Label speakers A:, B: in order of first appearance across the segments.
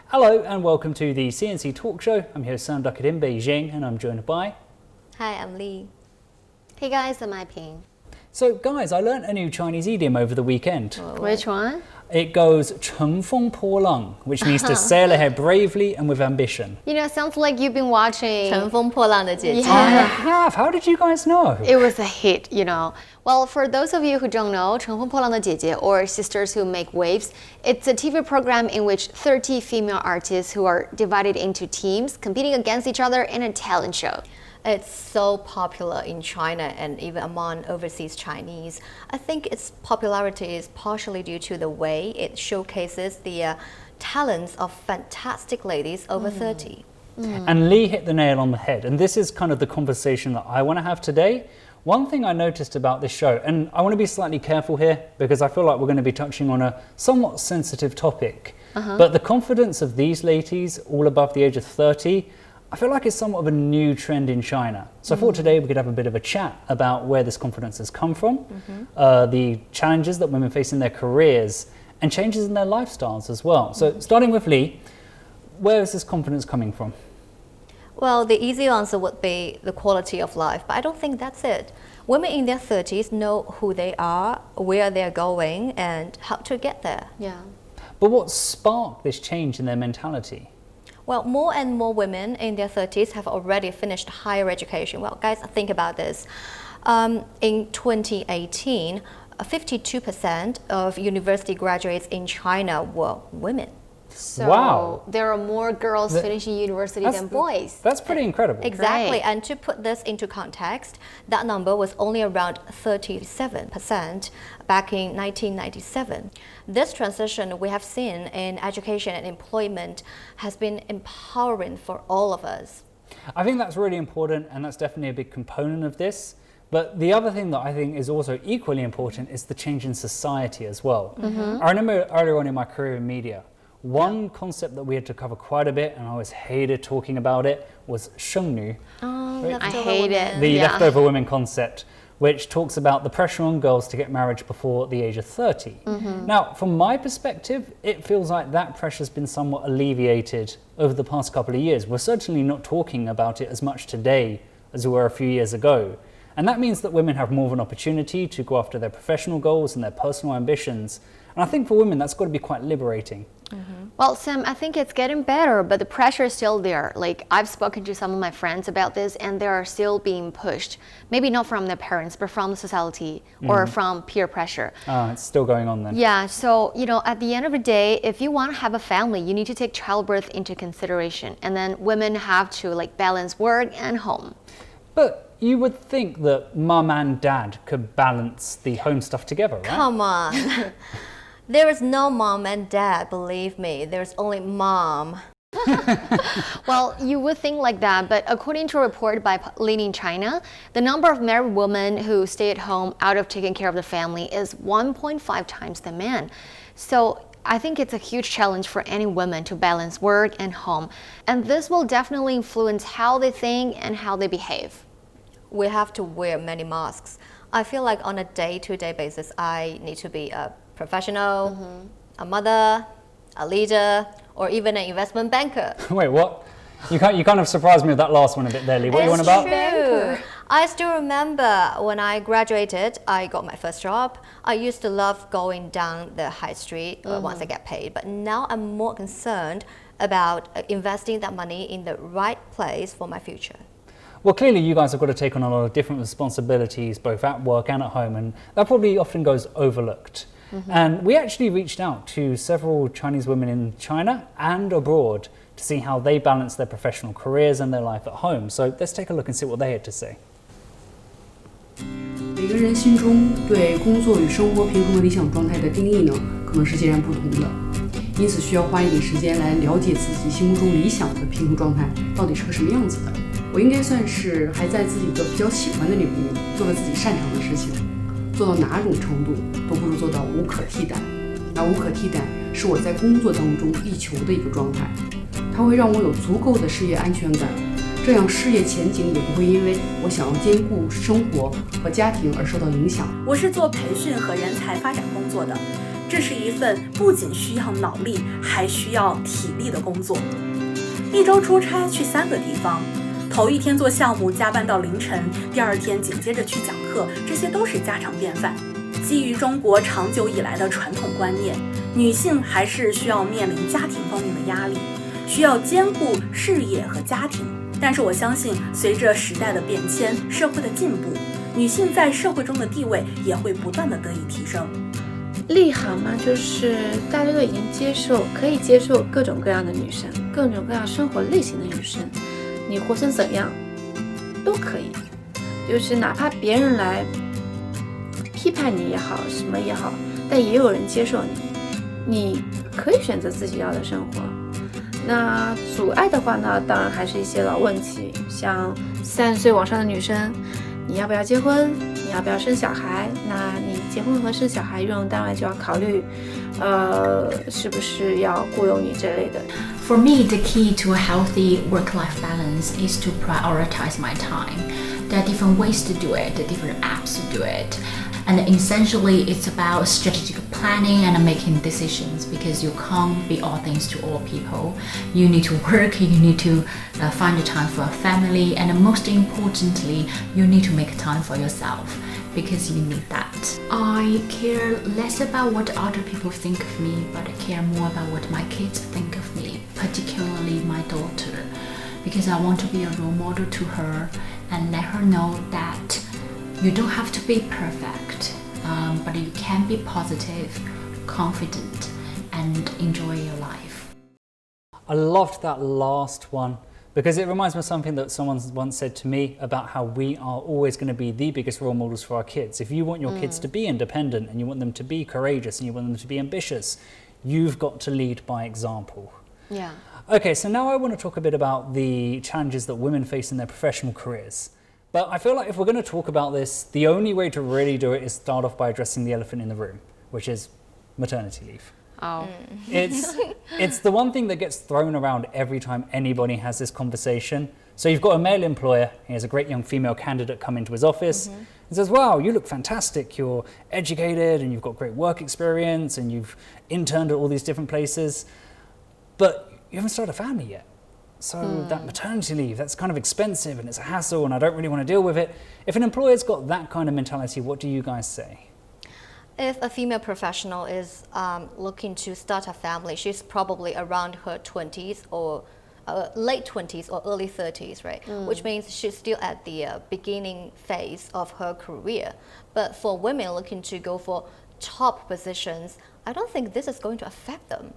A: Hello and welcome to the CNC Talk Show. I'm here, Sam Duckett in Beijing, and I'm joined by...
B: Hi, I'm Lee.
C: Hey guys, I'm Ping.
A: So guys, I learnt a new Chinese idiom over the weekend.
C: Which one?
A: It goes 乘风破浪, which means to sail ahead bravely and with ambition.
C: You know, sounds like you've been watching
B: 乘风破浪的姐姐.
A: I have. How did you guys know?
C: It was a hit, you know. Well, for those of you who don't know, 乘风破浪的姐姐, or Sisters Who Make Waves, it's a TV program in which 30 female artists who are divided into teams competing against each other in a talent show.
B: It's so popular in China and even among overseas Chinese. I think its popularity is partially due to the way it showcases the talents of fantastic ladies over 30.
A: And Lee hit the nail on the head, and this is kind of the conversation that I want to have today. One thing I noticed about this show, and I want to be slightly careful here because I feel like we're going to be touching on a somewhat sensitive topic, but the confidence of these ladies, all above the age of 30, I feel like it's somewhat of a new trend in China. So I thought today we could have a bit of a chat about where this confidence has come from, the challenges that women face in their careers, and changes in their lifestyles as well. So starting with Lee, where is this confidence coming from?
B: Well, the easy answer would be the quality of life, but I don't think that's it. Women in their 30s know who they are, where they're going, and how to get there.
C: Yeah.
A: But what sparked this change in their mentality?
B: Well, more and more women in their 30s have already finished higher education. Well, guys, think about this. In 2018, 52% of university graduates in China were women.
C: So
A: Wow.
C: there are more girls finishing university than boys.
A: That's pretty incredible.
B: Exactly,
C: Right.
B: and to put this into context, that number was only around 37% back in 1997. This transition we have seen in education and employment has been empowering for all of us.
A: I think that's really important, and that's definitely a big component of this. But the other thing that I think is also equally important is the change in society as well. I remember earlier on in my career in media, one concept that we had to cover quite a bit, and I always hated talking about it, was 剩女.
C: I hate it.
A: The leftover women concept, which talks about the pressure on girls to get married before the age of 30. Now, from my perspective, it feels like that pressure's been somewhat alleviated over the past couple of years. We're certainly not talking about it as much today as we were a few years ago. And that means that women have more of an opportunity to go after their professional goals and their personal ambitions. And I think for women, that's got to be quite liberating.
C: Well, Sam, I think it's getting better, but the pressure is still there. Like, I've spoken to some of my friends about this, and they are still being pushed. Maybe not from their parents, but from the society or from peer pressure.
A: It's still going on then.
C: Yeah, so, you know, at the end of the day, if you want to have a family, you need to take childbirth into consideration. And then women have to, like, balance work and home.
A: But you would think that mum and dad could balance the home stuff together, right?
B: Come on. There is no mom and dad, believe me. There's only mom.
C: Well, you would think like that, but according to a report by Leading China, the number of married women who stay at home out of taking care of the family is 1.5 times the men. So I think it's a huge challenge for any woman to balance work and home. And this will definitely influence how they think and how they behave.
B: We have to wear many masks. I feel like on a day-to-day basis, I need to be a professional, a mother, a leader, or even an investment banker.
A: Wait, what? You kind of surprised me with that last one a bit there, Lee. What are you on about?
B: True. I still remember when I graduated, I got my first job. I used to love going down the high street once I get paid, but now I'm more concerned about investing that money in the right place for my future.
A: Well, clearly you guys have got to take on a lot of different responsibilities, both at work and at home, and that probably often goes overlooked. And we actually reached out to several Chinese women in China and abroad to see how they balance their professional careers and their life at home. So let's take a look and see what they had to say.
D: 每个人心中对工作与生活平衡的理想状态的定义呢，可能是截然不同的，因此需要花一点时间来了解自己心目中理想的平衡状态到底是个什么样子的。我应该算是还在自己一个比较喜欢的领域做了自己擅长的事情，做到哪种程度都不如做到无可替代。而无可替代是我在工作当中力求的一个状态，它会让我有足够的事业安全感，这样事业前景也不会因为我想要兼顾生活和家庭而受到影响。
E: 我是做培训和人才发展工作的，这是一份不仅需要脑力，还需要体力的工作。一周出差去3个地方，头一天做项目加班到凌晨，第二天紧接着去讲课，这些都是家常便饭。基于中国长久以来的传统观念，女性还是需要面临家庭方面的压力，需要兼顾事业和家庭。但是我相信，随着时代的变迁，社会的进步，女性在社会中的地位也会不断的得以提升。
F: 立行嘛，就是大家都已经可以接受各种各样的女生，各种各样生活类型的女生，你活成怎样都可以，就是哪怕别人来批判你也好，什么也好，但也有人接受你，你可以选择自己要的生活。那阻碍的话呢，当然还是一些老问题，像30岁往上的女生，你要不要结婚？你要不要生小孩？那你结婚和生小孩，用人单位就要考虑，是不是要雇佣你这类的。
G: For me, the key to a healthy work-life balance is to prioritize my time. There are different ways to do it, different apps to do it. And essentially, it's about strategic planning and making decisions because you can't be all things to all people. You need to work, you need to find the time for a family, and most importantly, you need to make time for yourself because you need that. I care less about what other people think of me, but I care more about what my kids think of me, particularly my daughter, because I want to be a role model to her and let her know that you don't have to be perfect, but you can be positive, confident, and enjoy your life.
A: I loved that last one because it reminds me of something that someone once said to me about how we are always going to be the biggest role models for our kids. If you want your kids to be independent and you want them to be courageous and you want them to be ambitious, you've got to lead by example.
C: Yeah.
A: Okay, so now I want to talk a bit about the challenges that women face in their professional careers. But I feel like if we're going to talk about this, the only way to really do it is start off by addressing the elephant in the room, which is maternity leave.
C: Oh.
A: It's the one thing that gets thrown around every time anybody has this conversation. So you've got a male employer, he has a great young female candidate come into his office and says, wow, you look fantastic, you're educated and you've got great work experience and you've interned at all these different places, but you haven't started a family yet. So that maternity leave, that's kind of expensive and it's a hassle and I don't really want to deal with it. If an employer's got that kind of mentality, what do you guys say?
B: If a female professional is looking to start a family, she's probably around her 20s or late 20s or early 30s, right? Which means she's still at the beginning phase of her career. But for women looking to go for top positions, I don't think this is going to affect them.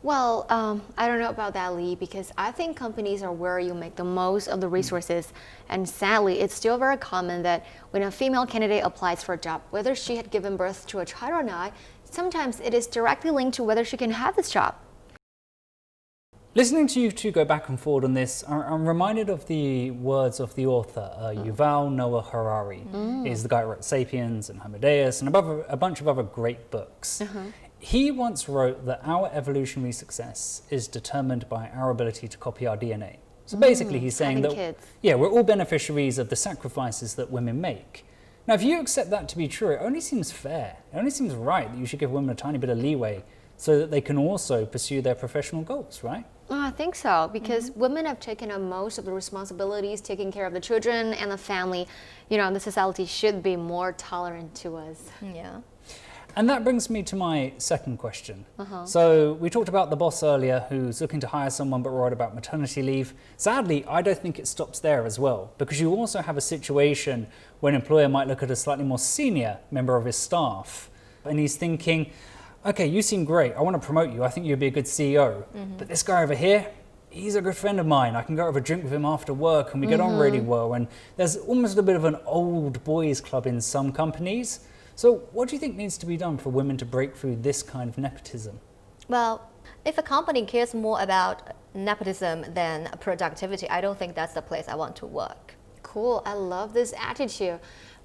C: Well, I don't know about that, Lee, because I think companies are where you make the most of the resources. And sadly, it's still very common that when a female candidate applies for a job, whether she had given birth to a child or not, sometimes it is directly linked to whether she can have this job.
A: Listening to you two go back and forward on this, I'm reminded of the words of the author, Yuval Noah Harari. He's the guy who wrote *Sapiens* and *Homo Deus* and a bunch of other great books. He once wrote that our evolutionary success is determined by our ability to copy our DNA. So basically he's saying that we're all beneficiaries of the sacrifices that women make. Now if you accept that to be true, it only seems fair, it only seems right that you should give women a tiny bit of leeway so that they can also pursue their professional goals, right?
C: I think so, because women have taken on most of the responsibilities, taking care of the children and the family. You know, the society should be more tolerant to us.
B: Yeah.
A: And that brings me to my second question. So we talked about the boss earlier who's looking to hire someone but worried about maternity leave. Sadly, I don't think it stops there as well, because you also have a situation where an employer might look at a slightly more senior member of his staff and he's thinking, okay, you seem great, I want to promote you, I think you'd be a good CEO, but this guy over here, he's a good friend of mine, I can go have a drink with him after work and we get on really well. And there's almost a bit of an old boys club in some companies. So what do you think needs to be done for women to break through this kind of nepotism?
B: Well, if a company cares more about nepotism than productivity, I don't think that's the place I want to work.
C: Cool, I love this attitude.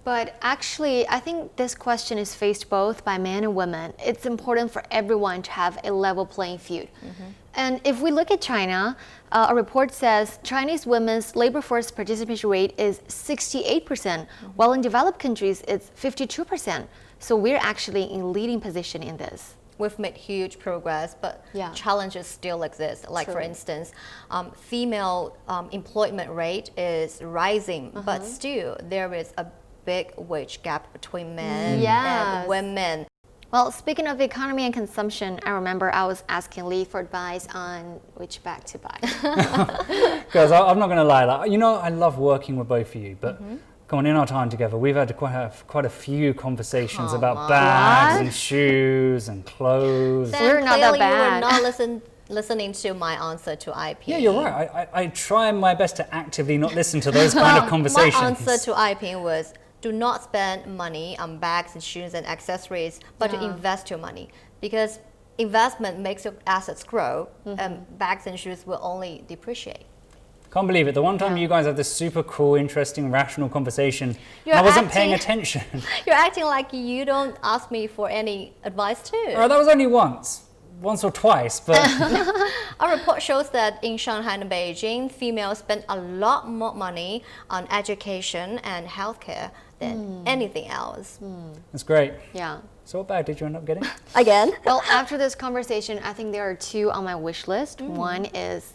C: But actually, I think this question is faced both by men and women. It's important for everyone to have a level playing field. And if we look at China, a report says Chinese women's labor force participation rate is 68%, while in developed countries it's 52%. So we're actually in leading position in this.
B: We've made huge progress, but
C: Yeah.
B: challenges still exist. Like for
C: True.
B: instance, female employment rate is rising, but still there is a big wage gap between men
C: Yes.
B: and women.
C: Well, speaking of economy and consumption, I remember I was asking Lee for advice on which bag to buy.
A: Because I'm not going to lie, like, I love working with both of you, but come on, in our time together, we've had quite a few conversations about bags
C: What?
A: and shoes and clothes.
B: Then
C: We're not that
B: clearly you
C: bad.
B: were not listening to my answer to IP.
A: Yeah, you're right. I try my best to actively not listen to those kind of conversations.
B: My answer to IP was, do not spend money on bags and shoes and accessories, but to invest your money. Because investment makes your assets grow, and bags and shoes will only depreciate.
A: Can't believe it. The one time you guys had this super cool, interesting, rational conversation,
B: You're
A: I wasn't paying
B: acting-
A: attention.
B: You're acting like you don't ask me for any advice too.
A: That was only once or twice, but
B: Our report shows that in Shanghai and Beijing, females spend a lot more money on education and healthcare than anything else.
A: that's great.
C: Yeah.
A: So what bag did you end up getting?
B: Again,
C: Well, after this conversation, I think there are two on my wish list. One is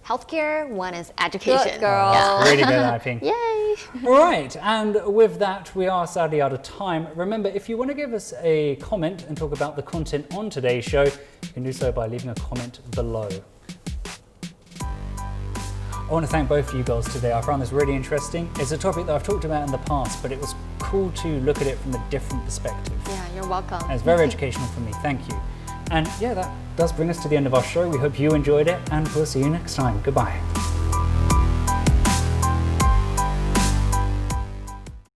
C: healthcare, one is education.
B: good girl.
C: Yeah.
A: Really good, I think.
C: Yay!
A: All right, and with that, we are sadly out of time. Remember, if you want to give us a comment and talk about the content on today's show, you can do so by leaving a comment below. I want to thank both of you girls today. I found this really interesting. It's a topic that I've talked about in the past, but it was cool to look at it from a different perspective.
C: Yeah, you're welcome.
A: And it's very educational for me. Thank you. And yeah, that does bring us to the end of our show. We hope you enjoyed it, and we'll see you next time. Goodbye.